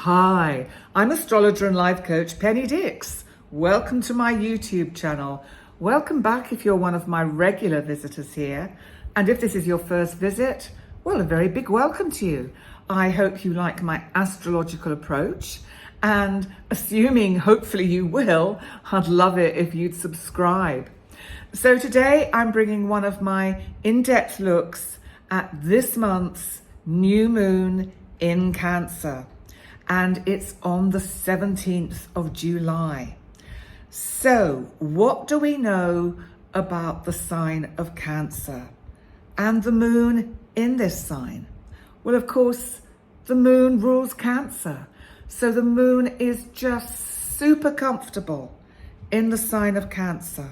Hi, I'm astrologer and life coach Penny Dix. Welcome to my YouTube channel. Welcome back if you're one of my regular visitors here. And if this is your first visit, well, a very big welcome to you. I hope you like my astrological approach. And assuming hopefully you will, I'd love it if you'd subscribe. So today I'm bringing one of my in-depth looks at this month's new moon in Cancer. And it's on the 17th of July. So what do we know about the sign of Cancer and the moon in this sign? Well, of course, the moon rules Cancer. So the moon is just super comfortable in the sign of Cancer.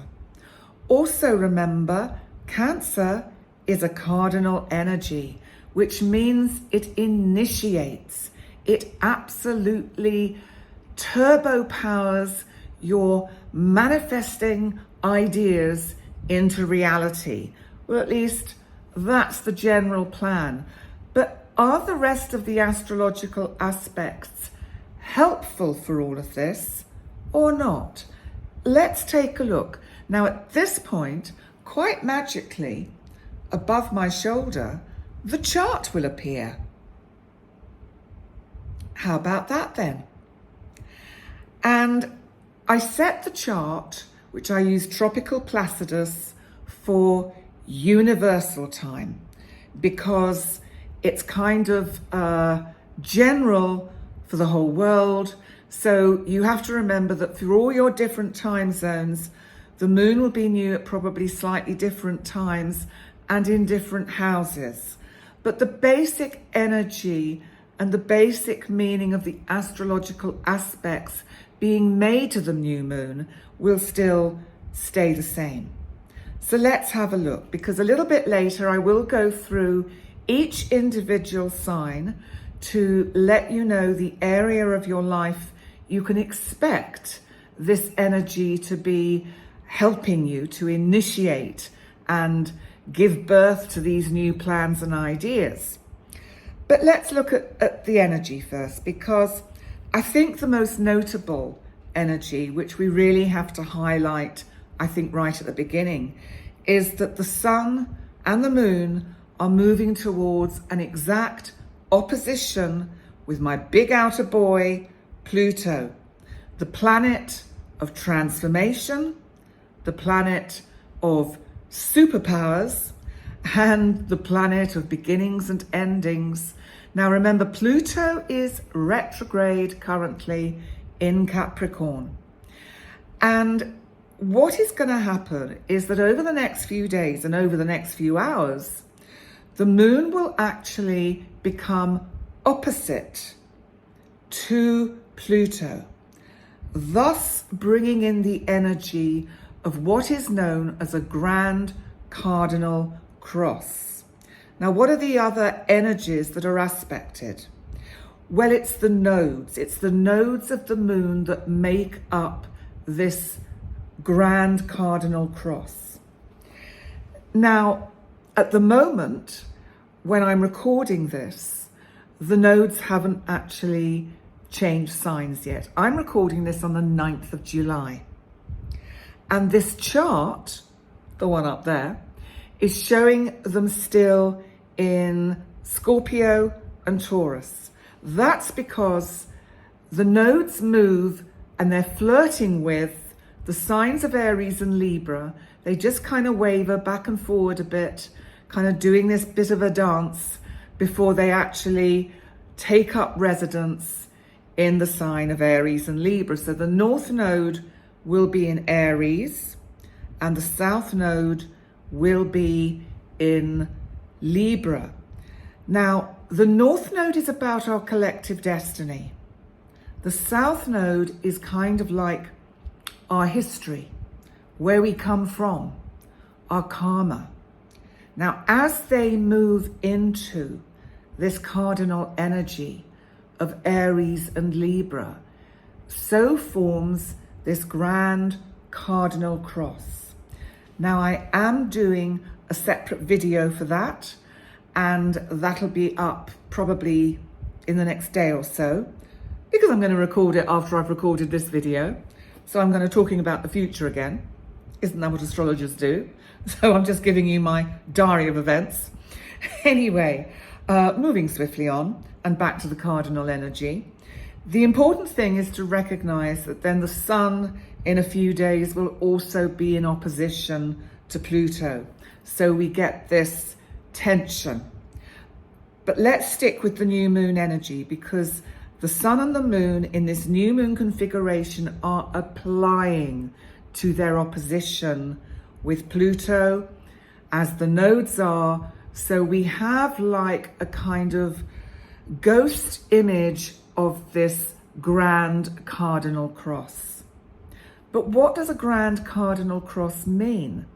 Also remember, Cancer is a cardinal energy, which means it initiates. It absolutely turbo powers your manifesting ideas into reality. Well, at least that's the general plan. But are the rest of the astrological aspects helpful for all of this or not? Let's take a look. Now, at this point, quite magically, above my shoulder, the chart will appear. How about that then? And I set the chart, which I use Tropical Placidus, for universal time because it's kind of general for the whole world. So you have to remember that through all your different time zones, the moon will be new at probably slightly different times and in different houses. But the basic energy and the basic meaning of the astrological aspects being made to the new moon will still stay the same. So let's have a look, because a little bit later I will go through each individual sign to let you know the area of your life you can expect this energy to be helping you to initiate and give birth to these new plans and ideas. But let's look at the energy first, because I think the most notable energy, which we really have to highlight, I think right at the beginning, is that the sun and the moon are moving towards an exact opposition with my big outer boy, Pluto, the planet of transformation, the planet of superpowers, and the planet of beginnings and endings. Now remember, Pluto is retrograde currently in Capricorn. And what is going to happen is that over the next few days and over the next few hours, the moon will actually become opposite to Pluto, thus bringing in the energy of what is known as a grand cardinal cross. Now, what are the other energies that are aspected? Well, it's the nodes. It's the nodes of the moon that make up this grand cardinal cross. Now, at the moment, when I'm recording this, the nodes haven't actually changed signs yet. I'm recording this on the 9th of July. And this chart, the one up there, is showing them still in Scorpio and Taurus. That's because the nodes move and they're flirting with the signs of Aries and Libra. They just kind of waver back and forward a bit, kind of doing this bit of a dance before they actually take up residence in the sign of Aries and Libra. So the north node will be in Aries and the south node will be in Libra. Now, the north node is about our collective destiny. The south node is kind of like our history, where we come from, our karma. Now, as they move into this cardinal energy of Aries and Libra, so forms this grand cardinal cross. Now, I am doing a separate video for that, and that'll be up probably in the next day or so. because I'm going to record it after I've recorded this video. So I'm going to talking about the future again. Isn't that what astrologers do? So I'm just giving you my diary of events. Anyway, moving swiftly on and back to the cardinal energy. The important thing is to recognize that then the sun in a few days will also be in opposition to Pluto. So we get this tension. But let's stick with the new moon energy, because the sun and the moon in this new moon configuration are applying to their opposition with Pluto as the nodes are. So we have like a kind of ghost image of this grand cardinal cross. But what does a grand cardinal cross mean?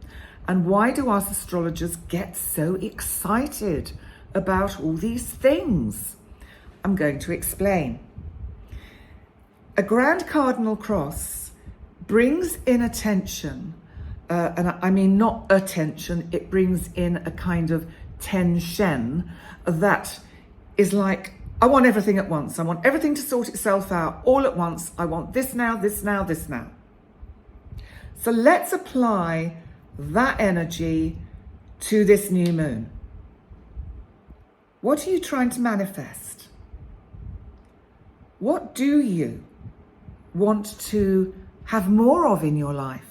And why do us astrologers get so excited about all these things? I'm going to explain. A grand cardinal cross brings in attention, and I mean not attention, it brings in a kind of tension that is like, I want everything at once. I want everything to sort itself out all at once. I want this now, this now, this now. So let's apply that energy to this new moon. What are you trying to manifest? What do you want to have more of in your life?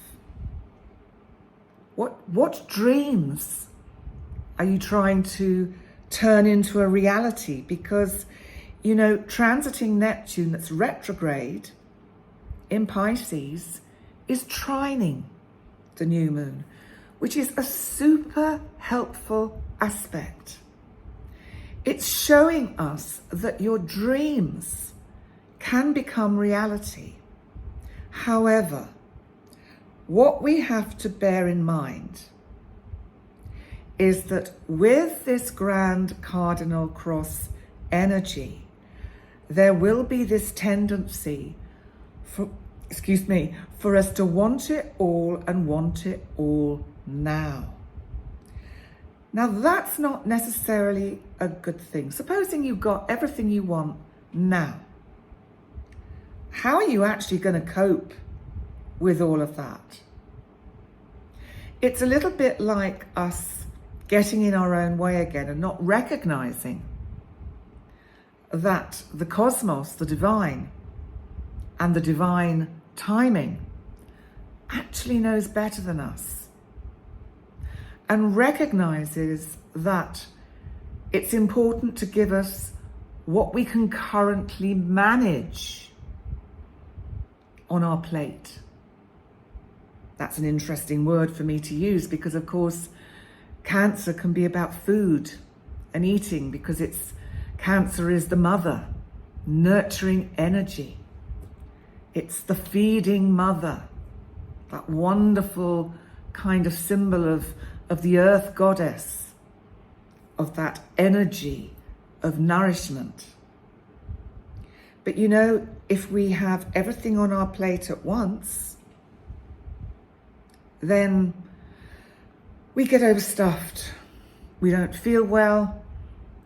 What dreams are you trying to turn into a reality? Because, you know, transiting Neptune that's retrograde in Pisces is trining the new moon, which is a super helpful aspect. It's showing us that your dreams can become reality. However, what we have to bear in mind is that with this grand cardinal cross energy, there will be this tendency for us to want it all and want it all now. Now, that's not necessarily a good thing. Supposing you've got everything you want now, how are you actually going to cope with all of that? It's a little bit like us getting in our own way again and not recognizing that the cosmos, the divine, and the divine timing actually knows better than us and recognizes that it's important to give us what we can currently manage on our plate. That's an interesting word for me to use because, of course, Cancer can be about food and eating, because Cancer is the mother, nurturing energy. It's the feeding mother, that wonderful kind of symbol of the earth goddess, of that energy of nourishment. But you know, if we have everything on our plate at once, then we get overstuffed. We don't feel well.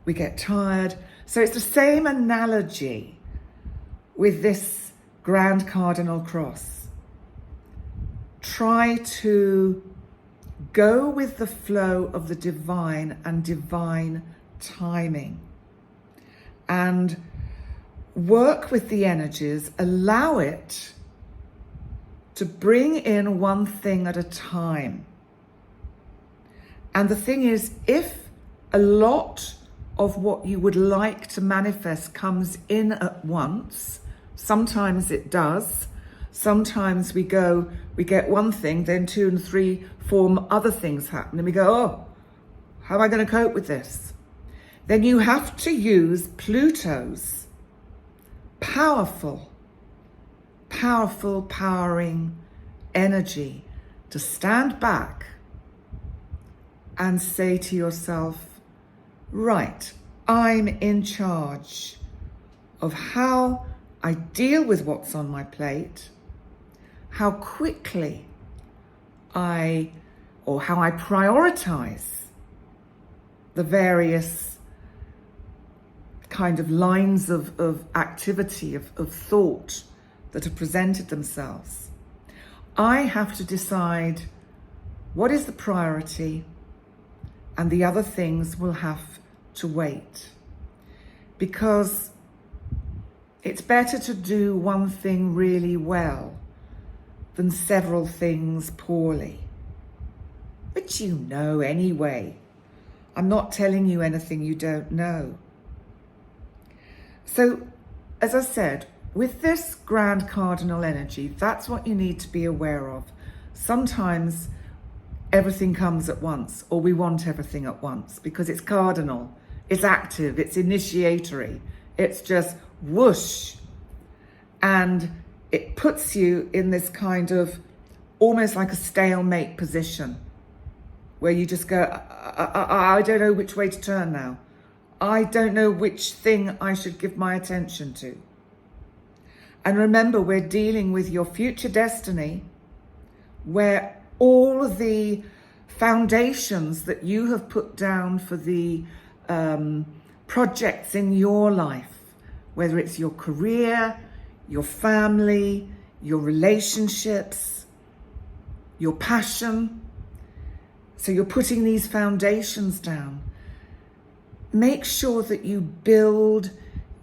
We get tired. So it's the same analogy with this grand cardinal cross. Try to go with the flow of the divine and divine timing, and work with the energies. Allow it to bring in one thing at a time. And the thing is, if a lot of what you would like to manifest comes in at once, sometimes it does. Sometimes we get one thing, then 2 and 3, 4 other things happen, and we go, oh, how am I going to cope with this? Then you have to use Pluto's powering energy to stand back and say to yourself, right, I'm in charge of how I deal with what's on my plate, how quickly how I prioritize the various kind of lines of activity, of thought that have presented themselves. I have to decide what is the priority, and the other things will have to wait. Because it's better to do one thing really well than several things poorly. Which you know anyway. I'm not telling you anything you don't know. So, as I said, with this grand cardinal energy, that's what you need to be aware of. Sometimes everything comes at once, or we want everything at once, because it's cardinal, it's active, it's initiatory, it's just whoosh. And it puts you in this kind of almost like a stalemate position where you just go, I don't know which way to turn now. I don't know which thing I should give my attention to. And remember, we're dealing with your future destiny, where all the foundations that you have put down for the projects in your life, whether it's your career, your family, your relationships, your passion. So you're putting these foundations down. Make sure that you build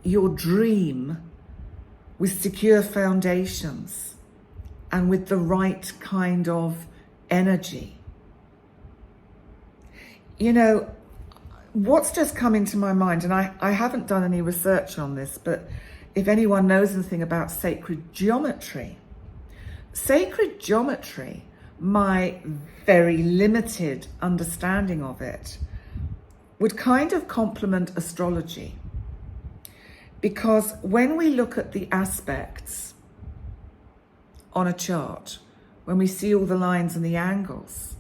your dream with secure foundations and with the right kind of energy. You know, what's just come into my mind, and I haven't done any research on this, but if anyone knows anything about sacred geometry, my very limited understanding of it would kind of complement astrology. Because when we look at the aspects on a chart, when we see all the lines and the angles,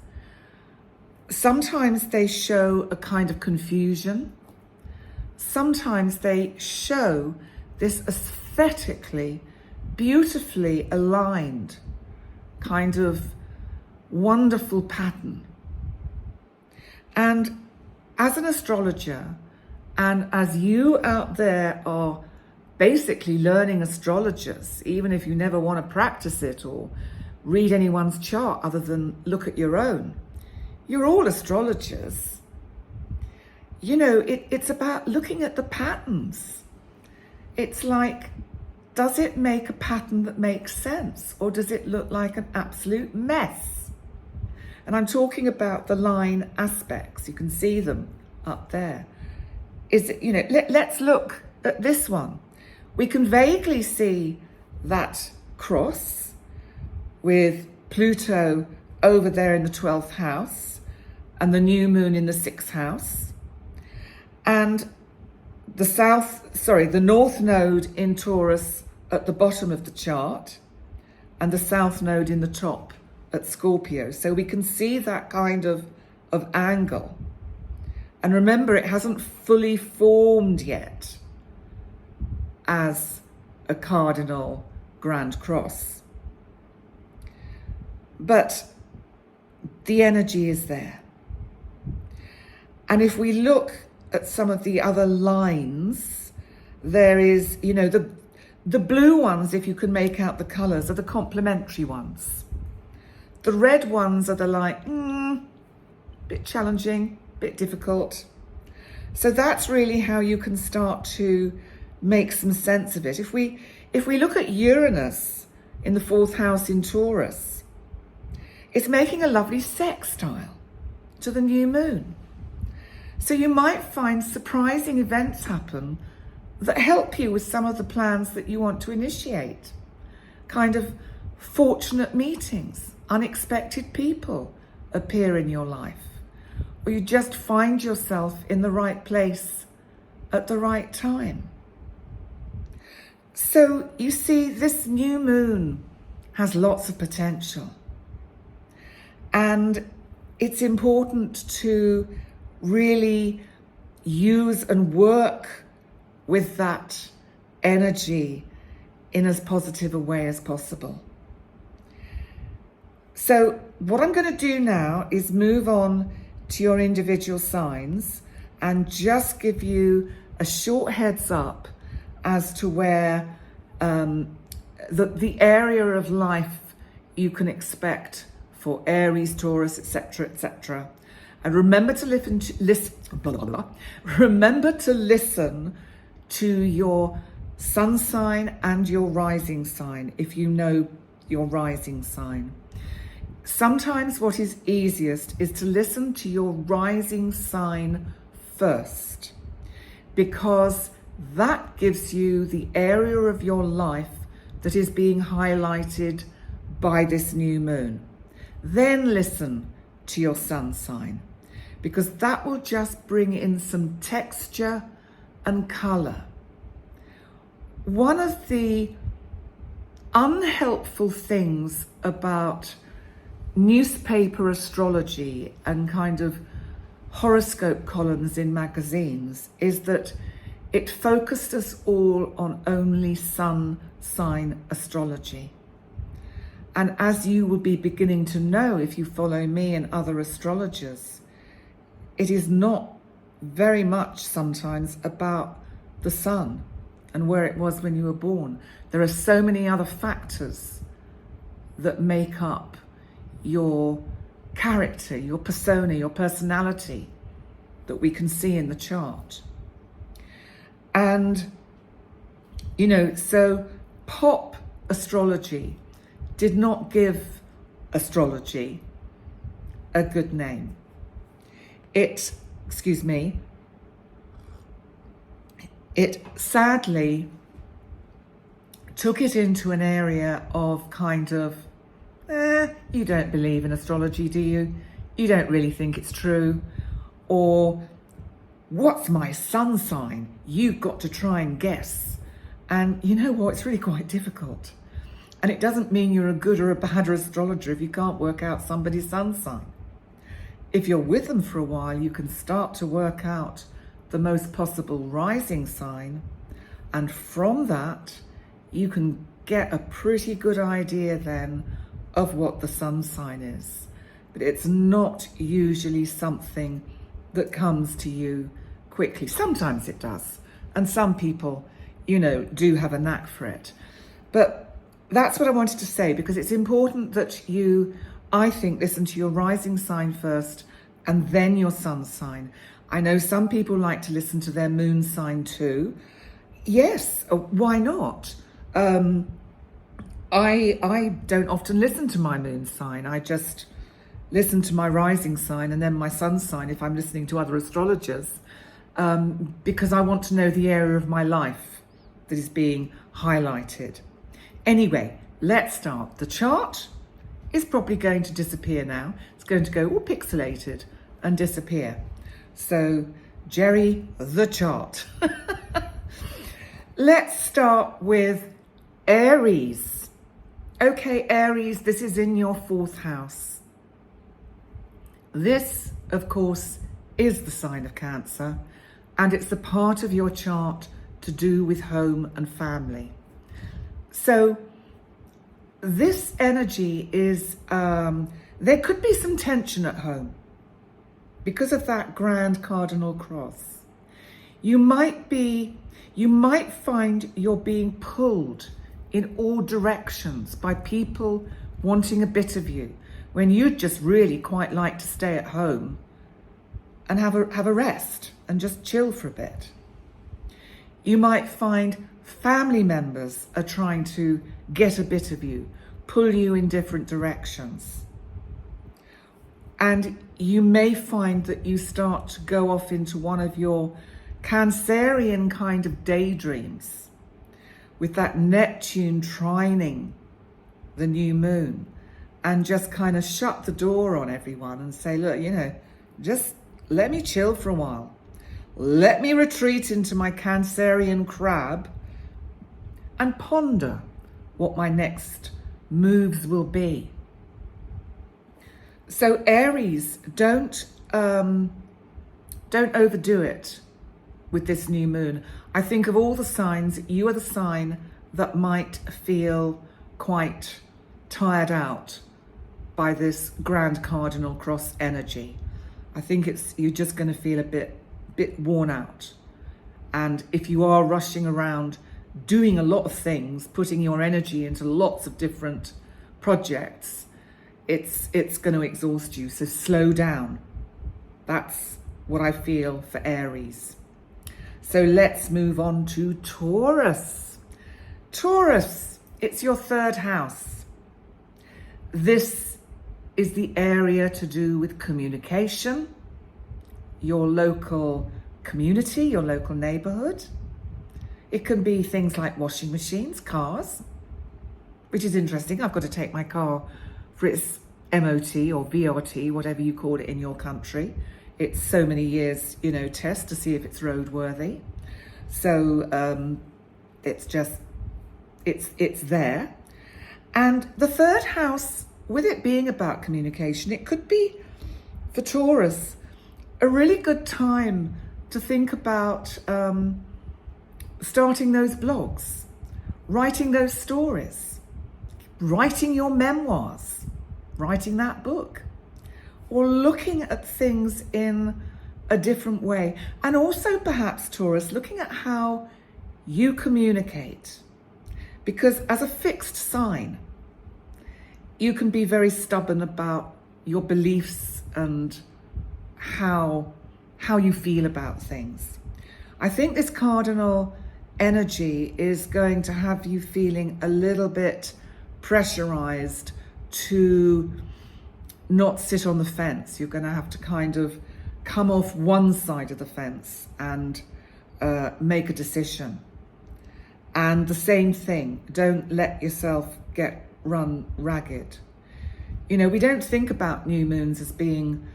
sometimes they show a kind of confusion. Sometimes they show this aesthetically, beautifully aligned kind of wonderful pattern. And as an astrologer, and as you out there are basically learning astrologers, even if you never want to practice it or read anyone's chart other than look at your own, you're all astrologers. You know, it's about looking at the patterns. It's like, does it make a pattern that makes sense, or does it look like an absolute mess? And I'm talking about the line aspects. You can see them up there. Is it, you know, let's look at this one. We can vaguely see that cross with Pluto over there in the 12th house and the new moon in the 6th house. And the north node in Taurus at the bottom of the chart and the south node in the top at Scorpio. So we can see that kind of angle. And remember, it hasn't fully formed yet as a cardinal grand cross. But the energy is there. And if we look at some of the other lines, there is, you know, the blue ones, if you can make out the colours, are the complementary ones. The red ones are the like, bit challenging, bit difficult. So that's really how you can start to make some sense of it. If we look at Uranus in the 4th house in Taurus, it's making a lovely sextile to the new moon. So you might find surprising events happen that help you with some of the plans that you want to initiate. Kind of fortunate meetings, unexpected people appear in your life, or you just find yourself in the right place at the right time. So you see, this new moon has lots of potential, and it's important to really use and work with that energy in as positive a way as possible. So what I'm going to do now is move on to your individual signs and just give you a short heads up as to where the area of life you can expect for Aries, Taurus, etc., etc. And remember to remember to listen to your sun sign and your rising sign if you know your rising sign. Sometimes what is easiest is to listen to your rising sign first, because that gives you the area of your life that is being highlighted by this new moon. Then listen to your sun sign, because that will just bring in some texture and color. One of the unhelpful things about newspaper astrology and kind of horoscope columns in magazines is that it focused us all on only sun sign astrology. And as you will be beginning to know if you follow me and other astrologers, it is not very much sometimes about the sun and where it was when you were born. There are so many other factors that make up your character, your persona, your personality that we can see in the chart. And, you know, so pop astrology did not give astrology a good name. It sadly took it into an area of kind of, you don't believe in astrology, do you? You don't really think it's true. Or, what's my sun sign? You've got to try and guess. And you know what? It's really quite difficult. And it doesn't mean you're a good or a bad astrologer if you can't work out somebody's sun sign. If you're with them for a while, you can start to work out the most possible rising sign. And from that, you can get a pretty good idea then of what the sun sign is. But it's not usually something that comes to you quickly. Sometimes it does. And some people, you know, do have a knack for it. But that's what I wanted to say, because it's important that you, I think, listen to your rising sign first and then your sun sign. I know some people like to listen to their moon sign too. Yes, why not? I don't often listen to my moon sign. I just listen to my rising sign and then my sun sign if I'm listening to other astrologers, because I want to know the area of my life that is being highlighted. Anyway, let's start. The chart is probably going to disappear now. It's going to go all pixelated and disappear. So, Jerry, the chart. Let's start with Aries. Okay, Aries, this is in your 4th house. This, of course, is the sign of Cancer, and it's the part of your chart to do with home and family. So this energy is, there could be some tension at home because of that grand cardinal cross. You might find you're being pulled in all directions by people wanting a bit of you, when you'd just really quite like to stay at home and have a rest and just chill for a bit. You might find family members are trying to get a bit of you, pull you in different directions. And you may find that you start to go off into one of your Cancerian kind of daydreams, with that Neptune trining the new moon, and just kind of shut the door on everyone and say, look, you know, just let me chill for a while. Let me retreat into my Cancerian crab and ponder what my next moves will be. So Aries, don't overdo it with this new moon. I think of all the signs, you are the sign that might feel quite tired out by this grand cardinal cross energy. I think you're just going to feel a bit worn out. And if you are rushing around doing a lot of things, putting your energy into lots of different projects, it's going to exhaust you. So slow down. That's what I feel for Aries. So let's move on to Taurus. Taurus, it's your third house. This is the area to do with communication, your local community, your local neighborhood. It can be things like washing machines, cars, which is interesting. I've got to take my car for its MOT or VRT, whatever you call it in your country. It's so many years, test to see if it's roadworthy. So it's there. And the third house, with it being about communication, it could be, for Taurus, a really good time to think about starting those blogs, writing those stories, writing your memoirs, writing that book, or looking at things in a different way. And also perhaps, Taurus, looking at how you communicate. Because as a fixed sign, you can be very stubborn about your beliefs and how you feel about things. I think this cardinal energy is going to have you feeling a little bit pressurized to not sit on the fence. You're going to have to kind of come off one side of the fence and make a decision. And the same thing, don't let yourself get run ragged. We don't think about new moons as being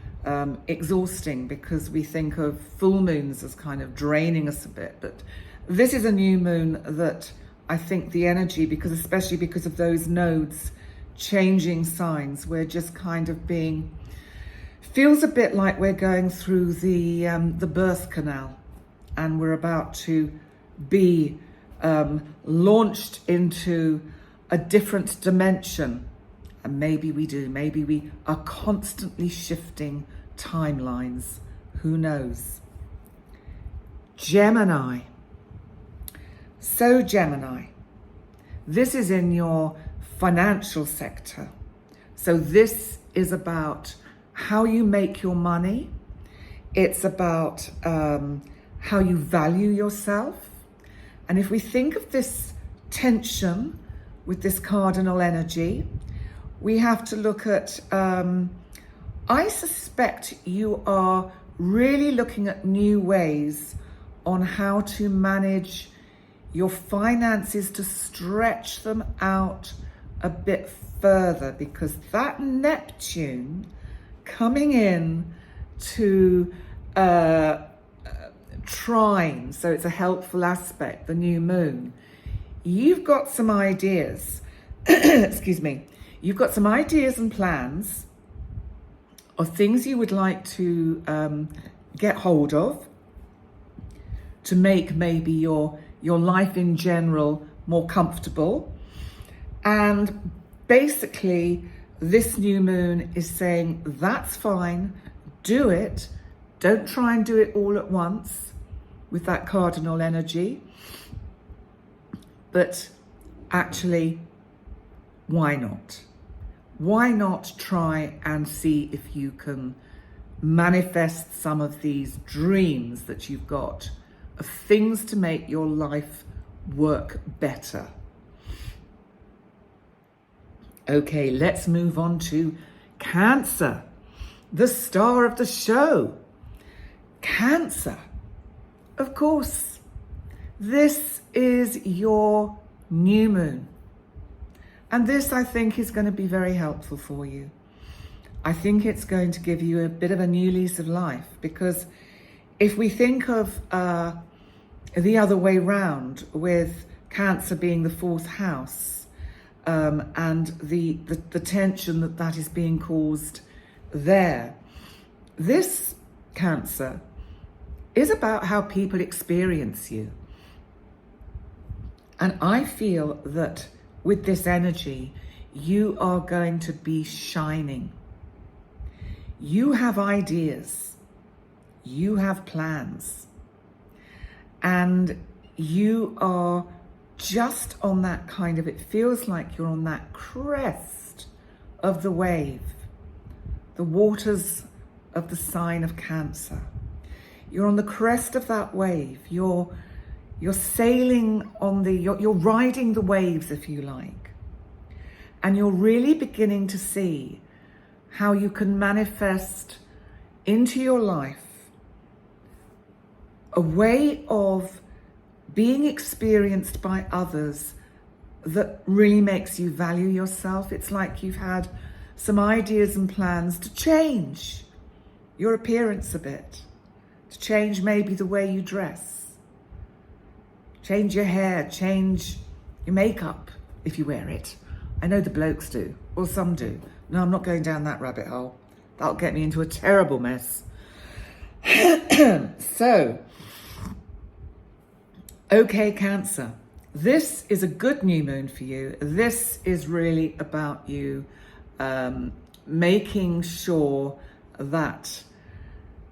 exhausting, because we think of full moons as kind of draining us a bit. But this is a new moon that I think the energy, especially because of those nodes changing signs, we're just kind of feels a bit like we're going through the birth canal, and we're about to be launched into a different dimension. And maybe we are constantly shifting timelines. Who knows? Gemini. So Gemini, this is in your financial sector. So this is about how you make your money. It's about how you value yourself. And if we think of this tension with this cardinal energy, we have to look at, I suspect you are really looking at new ways on how to manage your finances, to stretch them out a bit further, because that Neptune coming in to trine, so it's a helpful aspect, the new moon. You've got some ideas, excuse me, you've got some ideas and plans of things you would like to get hold of to make maybe your life in general more comfortable. And basically, this new moon is saying, that's fine, do it. Don't try and do it all at once with that cardinal energy. But actually, why not? Why not try and see if you can manifest some of these dreams that you've got of things to make your life work better? Okay, let's move on to Cancer, the star of the show. Cancer, of course, this is your new moon. And this, I think, is going to be very helpful for you. I think it's going to give you a bit of a new lease of life, because if we think of the other way round, with Cancer being the fourth house, and the tension that is being caused there, this Cancer is about how people experience you. And I feel that with this energy, you are going to be shining. You have ideas. You have plans. and you are just on that kind of, it feels like you're on that crest of the wave, the waters of the sign of Cancer. You're on the crest of that wave. You're sailing on you're riding the waves, if you like. And you're really beginning to see how you can manifest into your life a way of being experienced by others that really makes you value yourself. It's like you've had some ideas and plans to change your appearance a bit, to change maybe the way you dress, change your hair, change your makeup if you wear it. I know the blokes do, or some do. No, I'm not going down that rabbit hole. That'll get me into a terrible mess. So, okay, Cancer, this is a good new moon for you. This is really about you making sure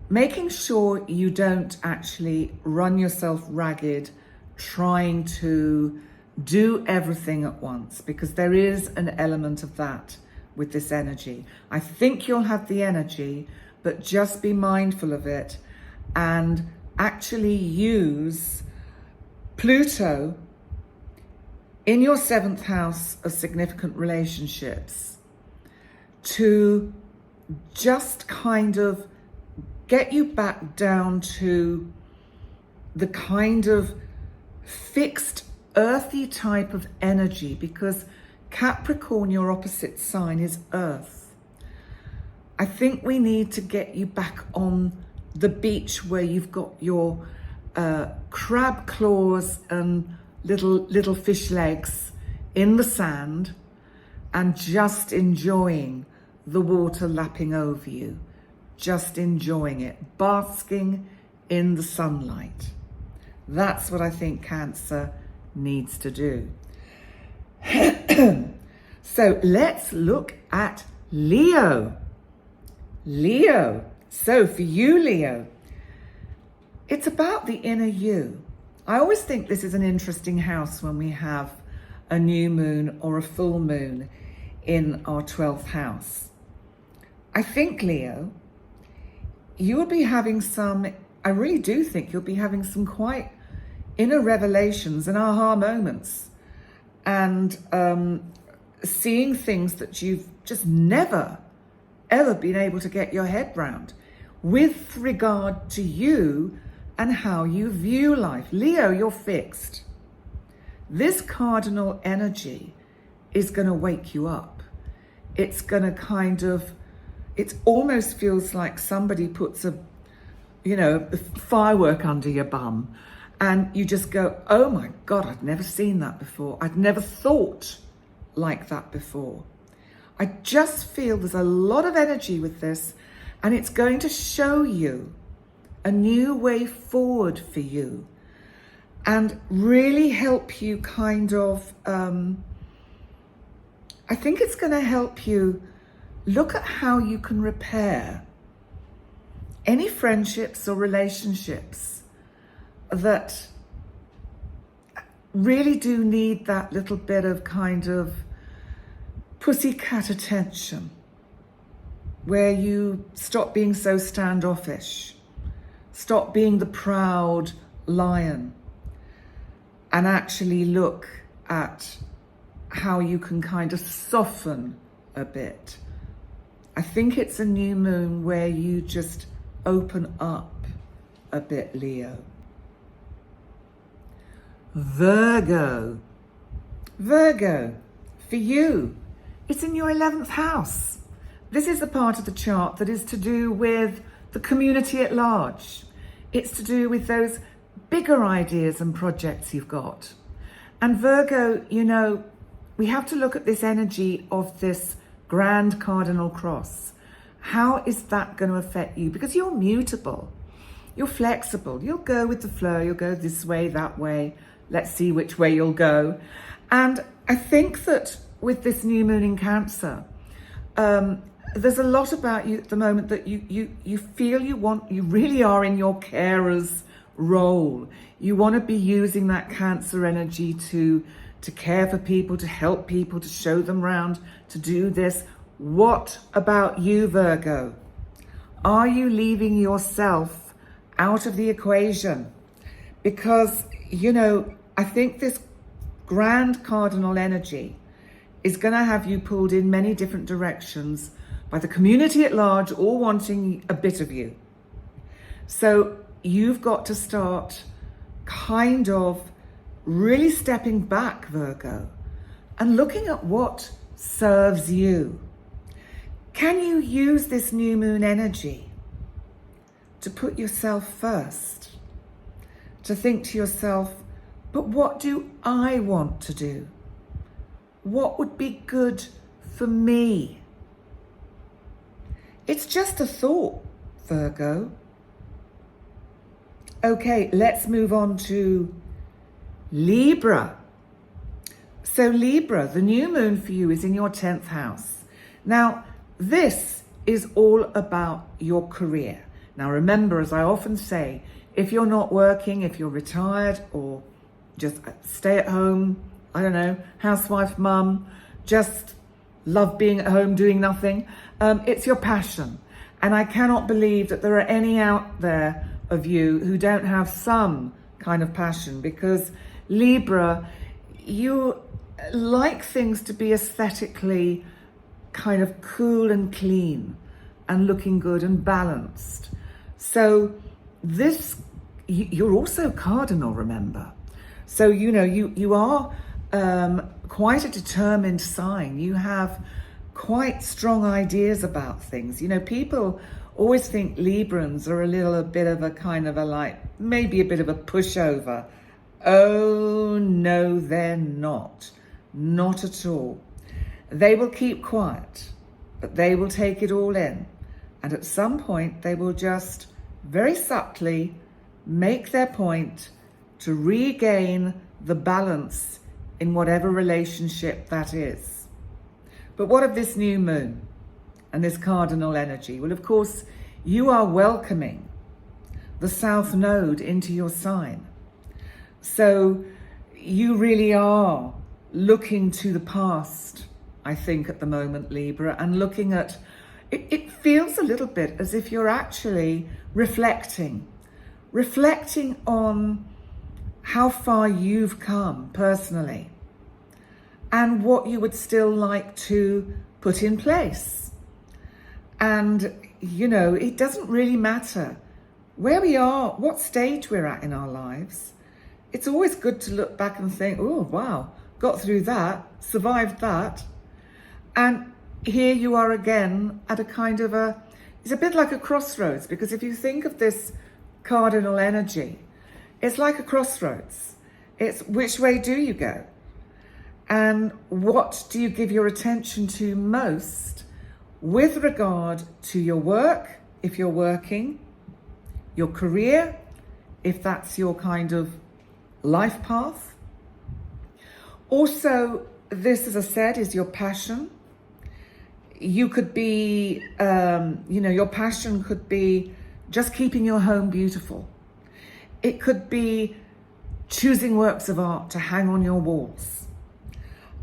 you don't actually run yourself ragged trying to do everything at once, because there is an element of that with this energy. I think you'll have the energy, but just be mindful of it and actually use Pluto in your 7th house of significant relationships to just kind of get you back down to the kind of fixed earthy type of energy, because Capricorn, your opposite sign, is earth. I think we need to get you back on the beach where you've got your crab claws and little fish legs in the sand and just enjoying the water lapping over you, just enjoying it, basking in the sunlight. That's what I think Cancer needs to do. So let's look at Leo. Leo. So for you, Leo, it's about the inner you. I always think this is an interesting house when we have a new moon or a full moon in our 12th house. I think, Leo, you will be having I really do think you'll be having some quite inner revelations and aha moments, and seeing things that you've just never, ever been able to get your head round with regard to you and how you view life. Leo, you're fixed. This cardinal energy is going to wake you up. It's going to it almost feels like somebody puts a firework under your bum, and you just go, oh my God, I'd never seen that before. I'd never thought like that before. I just feel there's a lot of energy with this, and it's going to show you a new way forward for you and really help you kind of, I think it's going to help you look at how you can repair any friendships or relationships that really do need that little bit of kind of pussycat attention, where you stop being so standoffish, stop being the proud lion, and actually look at how you can kind of soften a bit. I think it's a new moon where you just open up a bit, Leo. Virgo. Virgo, for you, it's in your 11th house. This is the part of the chart that is to do with the community at large. It's to do with those bigger ideas and projects you've got. And Virgo, we have to look at this energy of this grand cardinal cross. How is that going to affect you? Because you're mutable, you're flexible, you'll go with the flow, you'll go this way, that way, let's see which way you'll go. And I think that with this new moon in Cancer, there's a lot about you at the moment that you feel you really are in your carer's role. You want to be using that Cancer energy to care for people, to help people, to show them around, to do this. What about you, Virgo? Are you leaving yourself out of the equation? Because, you know, I think this grand cardinal energy is going to have you pulled in many different directions by the community at large, all wanting a bit of you. So you've got to start kind of really stepping back, Virgo, and looking at what serves you. Can you use this new moon energy to put yourself first? To think to yourself, but what do I want to do? What would be good for me? It's just a thought, Virgo. Okay, let's move on to Libra. So Libra, the new moon for you is in your 10th house. Now, this is all about your career. Now, remember, as I often say, if you're not working, if you're retired or just stay at home, I don't know, housewife, mum, just love being at home doing nothing, it's your passion. And I cannot believe that there are any out there of you who don't have some kind of passion, because Libra, you like things to be aesthetically kind of cool and clean and looking good and balanced. So this, you're also cardinal, remember. So, you know, you are quite a determined sign. You have quite strong ideas about things. You know, people always think Librans are a little bit of a kind of a like, maybe a bit of a pushover. Oh, no, they're not. Not at all. They will keep quiet, but they will take it all in. And at some point, they will just very subtly make their point to regain the balance in whatever relationship that is. But what of this new moon and this cardinal energy? Well, of course, you are welcoming the South Node into your sign. So you really are looking to the past, I think, at the moment, Libra, and looking at, it feels a little bit as if you're actually reflecting on how far you've come personally and what you would still like to put in place. And, you know, it doesn't really matter where we are, what stage we're at in our lives. It's always good to look back and think, oh, wow, got through that, survived that. And here you are again at a kind of it's a bit like a crossroads, because if you think of this cardinal energy, it's like a crossroads. It's which way do you go? And what do you give your attention to most with regard to your work, if you're working, your career, if that's your kind of life path. Also, this, as I said, is your passion. You could be, your passion could be just keeping your home beautiful. It could be choosing works of art to hang on your walls.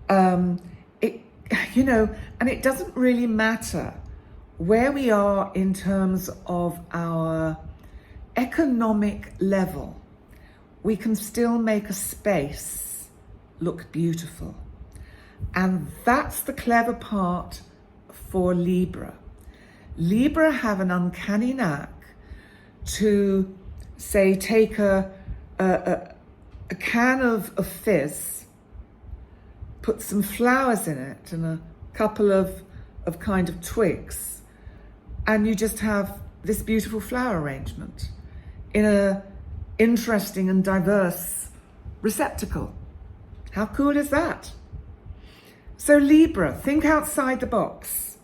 And it doesn't really matter where we are in terms of our economic level. We can still make a space look beautiful. And that's the clever part for Libra. Libra have an uncanny knack to, say, take a can of fizz, put some flowers in it and a couple of kind of twigs, and you just have this beautiful flower arrangement in a interesting and diverse receptacle. How cool is that? So Libra, think outside the box.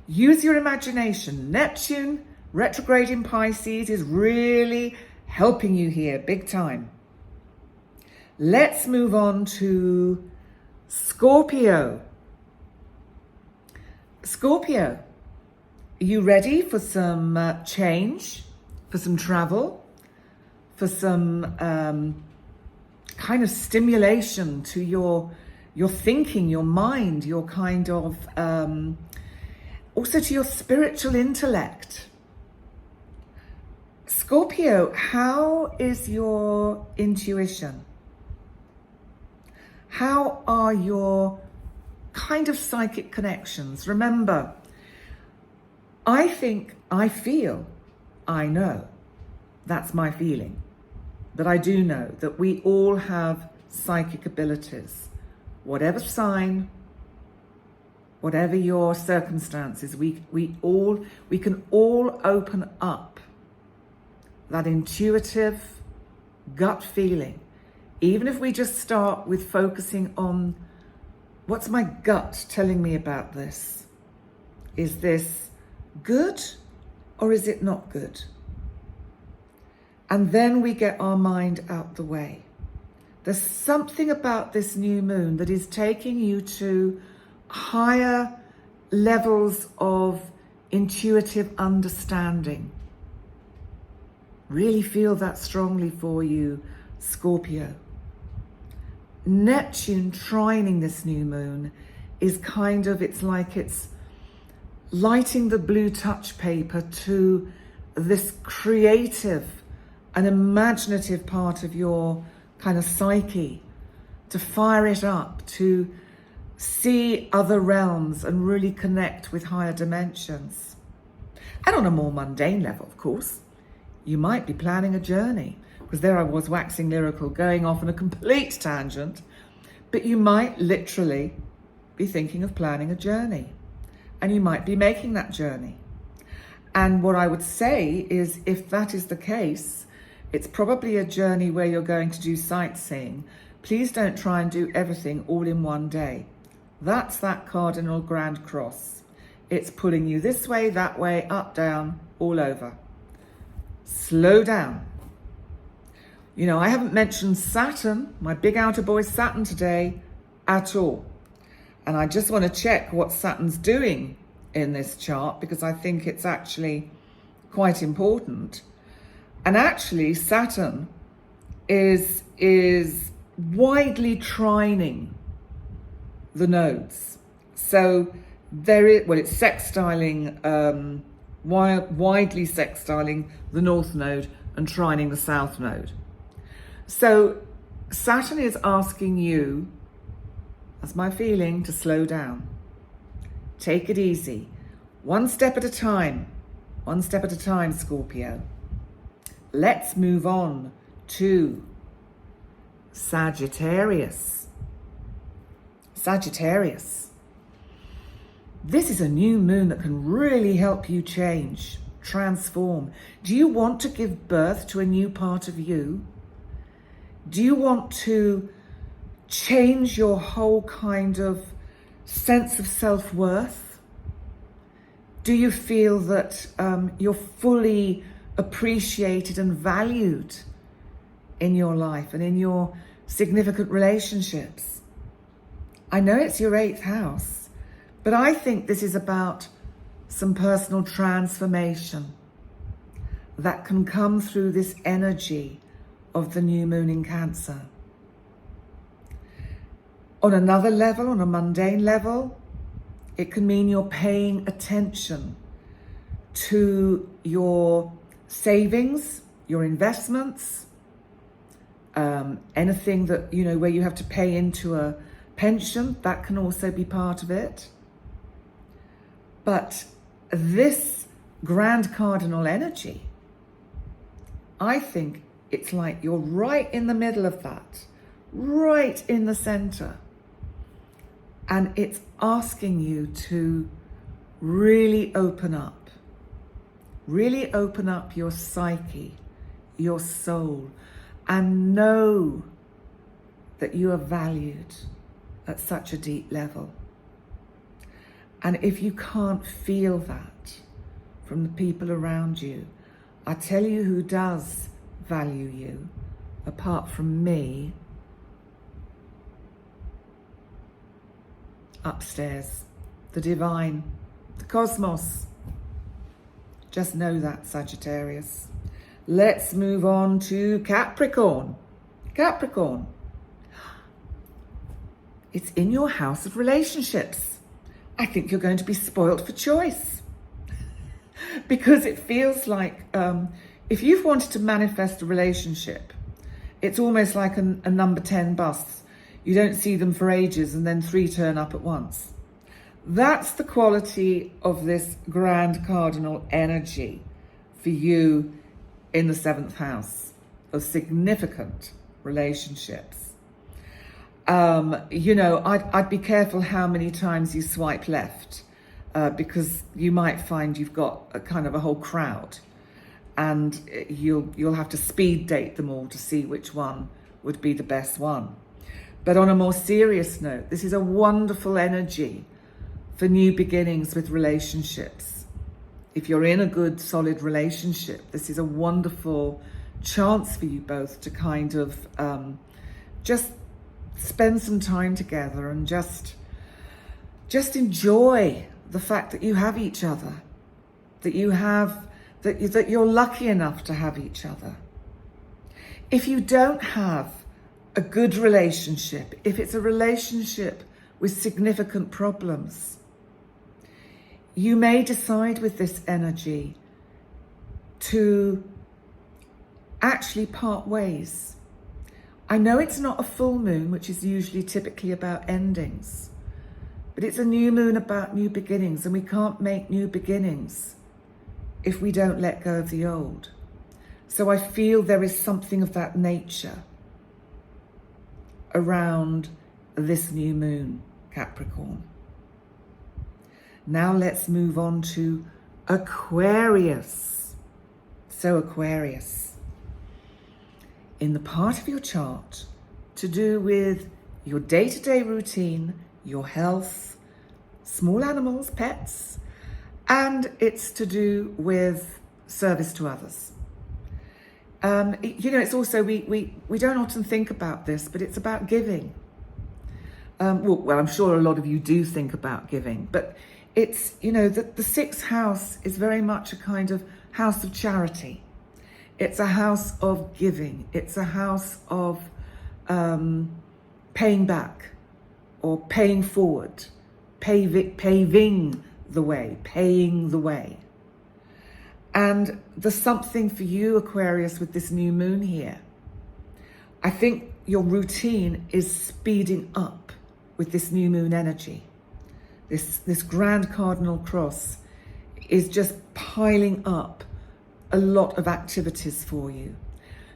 Use your imagination. Neptune, retrograde in Pisces, is really helping you here, big time. Let's move on to Scorpio. Scorpio, are you ready for some change, for some travel, for some kind of stimulation to your thinking, your mind, your kind of also to your spiritual intellect. Scorpio, how is your intuition? How are your kind of psychic connections? Remember, I think, I feel, I know. That's my feeling. But I do know that we all have psychic abilities. Whatever sign, whatever your circumstances, we can all open up that intuitive gut feeling. Even if we just start with focusing on, what's my gut telling me about this? Is this good or is it not good? And then we get our mind out the way. There's something about this new moon that is taking you to higher levels of intuitive understanding. Really feel that strongly for you, Scorpio. Neptune trining this new moon is kind of, it's like it's lighting the blue touch paper to this creative and imaginative part of your kind of psyche, to fire it up, to see other realms and really connect with higher dimensions. And on a more mundane level, of course, you might be planning a journey, because there I was waxing lyrical, going off on a complete tangent, but you might literally be thinking of planning a journey, and you might be making that journey. And what I would say is, if that is the case, it's probably a journey where you're going to do sightseeing. Please don't try and do everything all in one day. That's that cardinal grand cross. It's pulling you this way, that way, up, down, all over. Slow down. You know, I haven't mentioned Saturn, my big outer boy Saturn today, at all. And I just want to check what Saturn's doing in this chart, because I think it's actually quite important. And actually, Saturn is widely trining the nodes. So there is, well, it's sextiling, widely sextiling the north node and trining the south node. So Saturn is asking you, that's my feeling, to slow down. Take it easy. One step at a time. One step at a time, Scorpio. Let's move on to Sagittarius. Sagittarius. This is a new moon that can really help you change, transform. Do you want to give birth to a new part of you? Do you want to change your whole kind of sense of self-worth? Do you feel that you're fully appreciated and valued in your life and in your significant relationships? I know it's your 8th house, but I think this is about some personal transformation that can come through this energy of the new moon in Cancer. On another level, on a mundane level, it can mean you're paying attention to your savings, your investments, anything that, you know, where you have to pay into a pension, that can also be part of it. But this grand cardinal energy, I think it's like you're right in the middle of that, right in the center. And it's asking you to really open up your psyche, your soul, and know that you are valued at such a deep level. And if you can't feel that from the people around you, I tell you who does value you, apart from me, upstairs, the divine, the cosmos. Just know that, Sagittarius. Let's move on to Capricorn. Capricorn. It's in your house of relationships. I think you're going to be spoilt for choice. Because it feels like if you've wanted to manifest a relationship, it's almost like a number 10 bus. You don't see them for ages and then 3 turn up at once. That's the quality of this grand cardinal energy for you in the 7th house of significant relationships. I'd be careful how many times you swipe left, because you might find you've got a kind of a whole crowd, and you'll have to speed date them all to see which one would be the best one. But on a more serious note, this is a wonderful energy for new beginnings with relationships. If you're in a good, solid relationship, this is a wonderful chance for you both to kind of just spend some time together and just enjoy the fact that you have each other, that you're lucky enough to have each other. If you don't have a good relationship, if it's a relationship with significant problems, you may decide with this energy to actually part ways. I know it's not a full moon, which is usually typically about endings, but it's a new moon about new beginnings, and we can't make new beginnings if we don't let go of the old. So I feel there is something of that nature around this new moon, Capricorn. Now let's move on to Aquarius. So Aquarius, in the part of your chart to do with your day-to-day routine, your health, small animals, pets, and it's to do with service to others. It's also, we don't often think about this, but it's about giving. Well, I'm sure a lot of you do think about giving, but it's, the 6th house is very much a kind of house of charity. It's a house of giving. It's a house of paying back or paying forward, paving the way, paying the way. And there's something for you, Aquarius, with this new moon here. I think your routine is speeding up with this new moon energy. This grand cardinal cross is just piling up a lot of activities for you.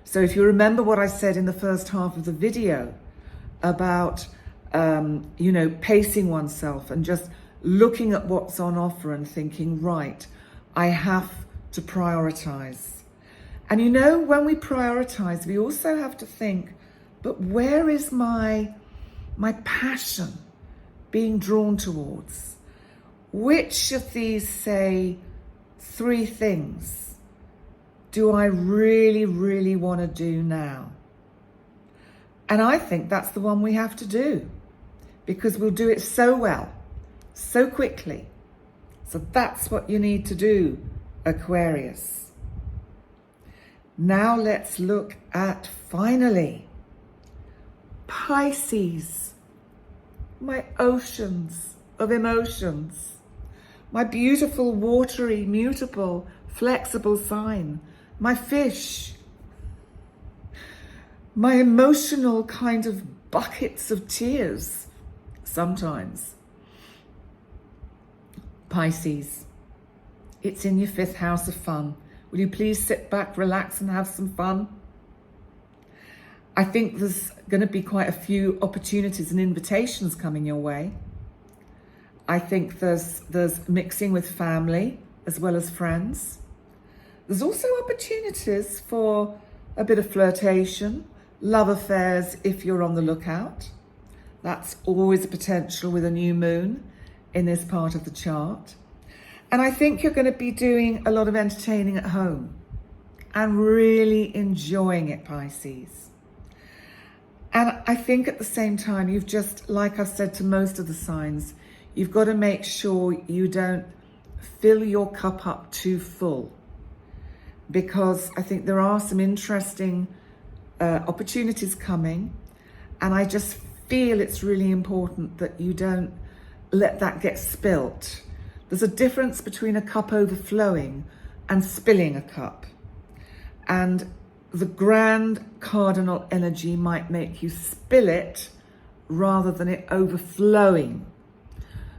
So if you remember what I said in the first half of the video about, pacing oneself and just looking at what's on offer and thinking, right, I have to prioritize. And when we prioritize, we also have to think, but where is my passion being drawn towards? Which of these, say, 3 things do I really, really want to do now? And I think that's the one we have to do, because we'll do it so well, so quickly. So that's what you need to do, Aquarius. Now let's look at, finally, Pisces, my oceans of emotions, my beautiful, watery, mutable, flexible sign, my fish, my emotional kind of buckets of tears sometimes. Pisces, it's in your 5th house of fun. Will you please sit back, relax, and have some fun? I think there's going to be quite a few opportunities and invitations coming your way. I think there's mixing with family as well as friends. There's also opportunities for a bit of flirtation, love affairs if you're on the lookout. That's always a potential with a new moon in this part of the chart. And I think you're going to be doing a lot of entertaining at home and really enjoying it, Pisces. And I think at the same time, you've just, like I've said to most of the signs, you've got to make sure you don't fill your cup up too full. because I think there are some interesting opportunities coming, and I just feel it's really important that you don't let that get spilt. There's a difference between a cup overflowing and spilling a cup. And the grand cardinal energy might make you spill it rather than it overflowing.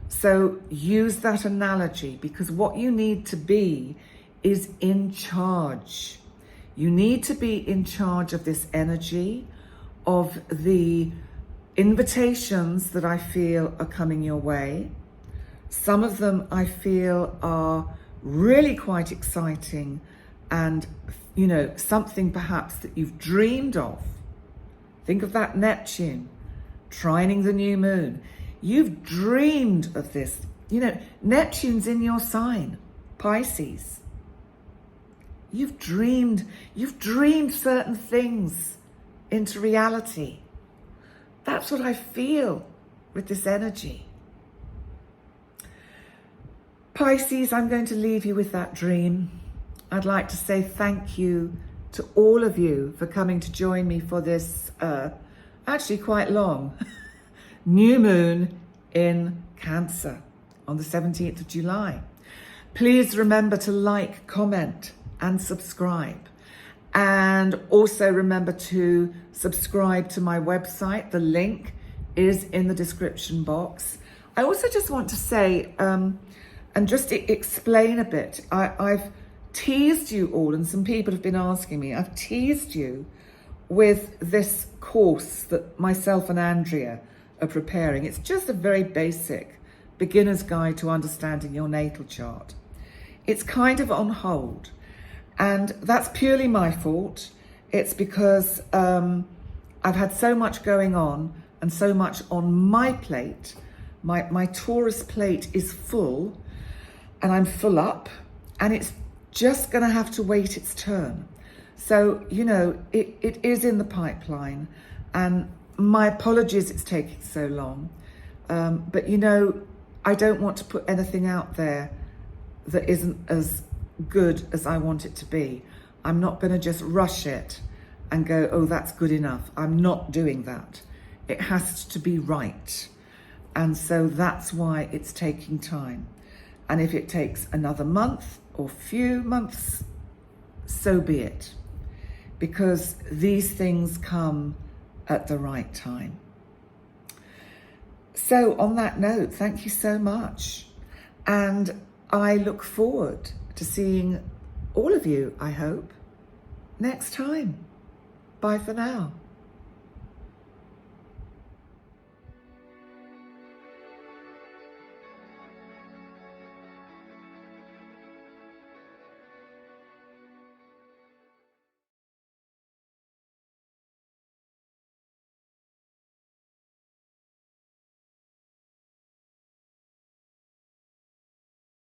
So use that analogy, because what you need to be is in charge. You need to be in charge of this energy, of the invitations that I feel are coming your way. Some of them I feel are really quite exciting and, you know, something perhaps that you've dreamed of. Think of that Neptune trining the new moon. You've dreamed of this. You know, Neptune's in your sign, Pisces. You've dreamed certain things into reality. That's what I feel with this energy. Pisces, I'm going to leave you with that dream. I'd like to say thank you to all of you for coming to join me for this, actually quite long, new moon in Cancer on the 17th of July. Please remember to like, comment, and subscribe. And also remember to subscribe to my website. The link is in the description box. I also just want to say, and just to explain a bit, I've teased you all, and some people have been asking me, I've teased you with this course that myself and Andrea are preparing. It's just a very basic beginner's guide to understanding your natal chart. It's kind of on hold, and that's purely my fault. It's because I've had so much going on and so much on my plate. My Taurus plate is full, and I'm full up, and it's just going to have to wait its turn. So, you know, it is in the pipeline, and my apologies it's taking so long. But, you know, I don't want to put anything out there that isn't as good as I want it to be. I'm not going to just rush it and go, oh, that's good enough. I'm not doing that. It has to be right. And so that's why it's taking time. And if it takes another month or few months, so be it. Because these things come at the right time. So on that note, thank you so much. And I look forward to seeing all of you, I hope, next time. Bye for now.